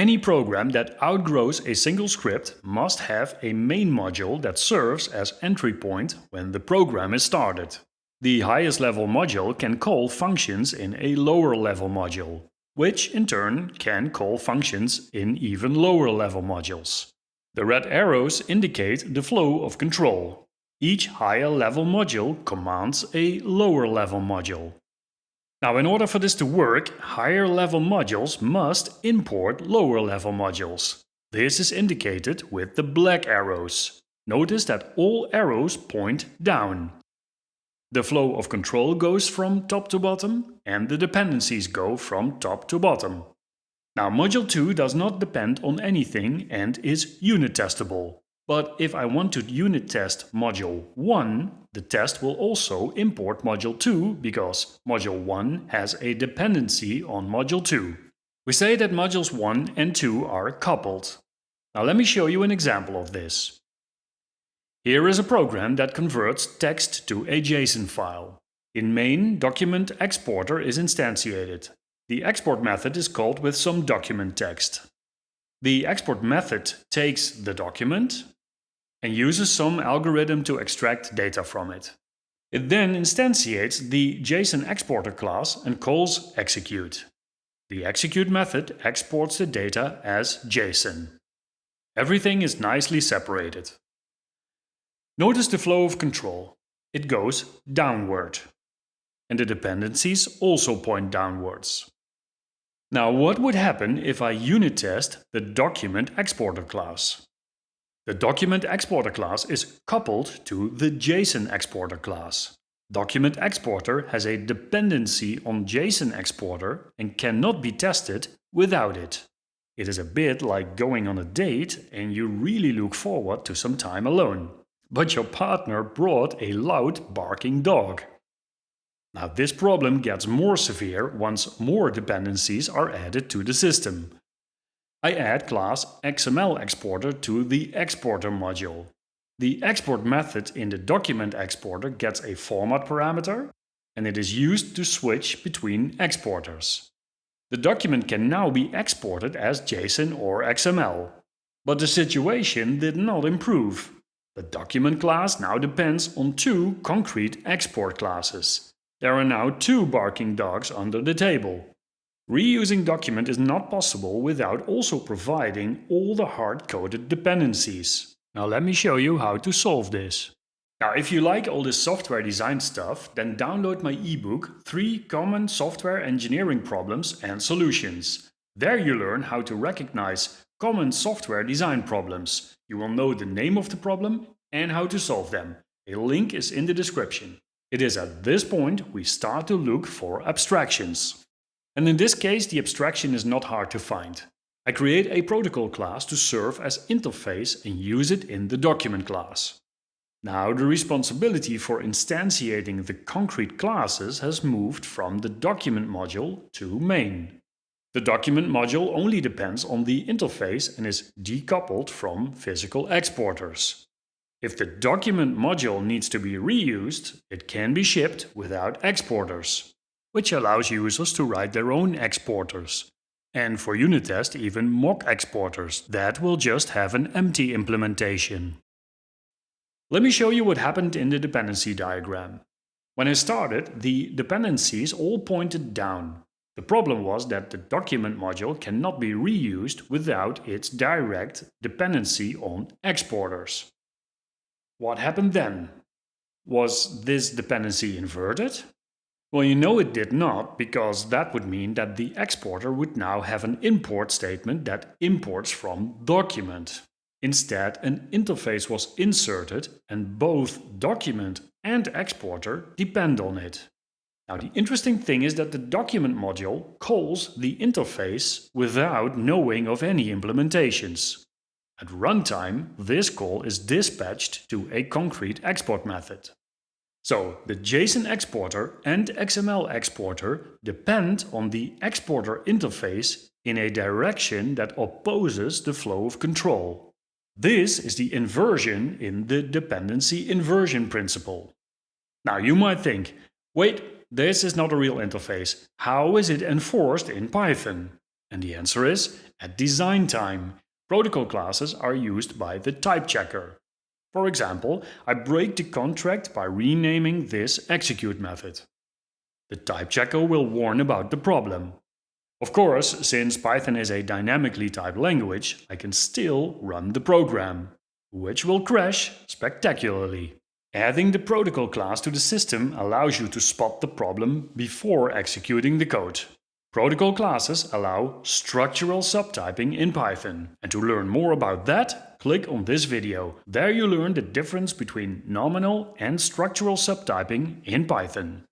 Any program that outgrows a single script must have a main module that serves as entry point when the program is started. The highest level module can call functions in a lower level module, which in turn can call functions in even lower level modules. The red arrows indicate the flow of control. Each higher level module commands a lower level module. Now, in order for this to work, higher level modules must import lower level modules. This is indicated with the black arrows. Notice that all arrows point down. The flow of control goes from top to bottom, and the dependencies go from top to bottom. Now, Module 2 does not depend on anything and is unit testable. But if I want to unit test Module 1, the test will also import Module 2 because Module 1 has a dependency on Module 2. We say that Modules 1 and 2 are coupled. Now let me show you an example of this. Here is a program that converts text to a JSON file. In main, document exporter is instantiated. The export method is called with some document text. The export method takes the document and uses some algorithm to extract data from it. It then instantiates the JSON exporter class and calls execute. The execute method exports the data as JSON. Everything is nicely separated. Notice the flow of control. It goes downward. And the dependencies also point downwards. Now, what would happen if I unit test the document exporter class? The document exporter class is coupled to the JSON exporter class. Document exporter has a dependency on JSON exporter and cannot be tested without it. It is a bit like going on a date and you really look forward to some time alone. But your partner brought a loud barking dog. Now, this problem gets more severe once more dependencies are added to the system. I add class XML exporter to the exporter module. The export method in the document exporter gets a format parameter, and it is used to switch between exporters. The document can now be exported as JSON or XML. But the situation did not improve. The document class now depends on two concrete export classes. There are now two barking dogs under the table. Reusing document is not possible without also providing all the hard-coded dependencies. Now let me show you how to solve this. Now, if you like all this software design stuff, then download my ebook 3 Common Software Engineering Problems and Solutions. There you learn how to recognize common software design problems. You will know the name of the problem and how to solve them. A link is in the description. It is at this point we start to look for abstractions. And in this case, the abstraction is not hard to find. I create a protocol class to serve as interface and use it in the document class. Now the responsibility for instantiating the concrete classes has moved from the document module to main. The document module only depends on the interface and is decoupled from physical exporters. If the document module needs to be reused, it can be shipped without exporters, which allows users to write their own exporters. And for unit test, even mock exporters that will just have an empty implementation. Let me show you what happened in the dependency diagram. When I started, the dependencies all pointed down. The problem was that the document module cannot be reused without its direct dependency on exporters. What happened then? Was this dependency inverted? Well, you know it did not, because that would mean that the exporter would now have an import statement that imports from document. Instead, an interface was inserted and both document and exporter depend on it. Now, the interesting thing is that the document module calls the interface without knowing of any implementations. At runtime, this call is dispatched to a concrete export method. So, the JSON exporter and XML exporter depend on the exporter interface in a direction that opposes the flow of control. This is the inversion in the dependency inversion principle. Now, you might think, wait, this is not a real interface. How is it enforced in Python? And the answer is, At design time, protocol classes are used by the type checker. For example, I break the contract by renaming this execute method. The type checker will warn about the problem. Of course, since Python is a dynamically typed language, I can still run the program, which will crash spectacularly. Adding the protocol class to the system allows you to spot the problem before executing the code. Protocol classes allow structural subtyping in Python. And to learn more about that, click on this video. There you learn the difference between nominal and structural subtyping in Python.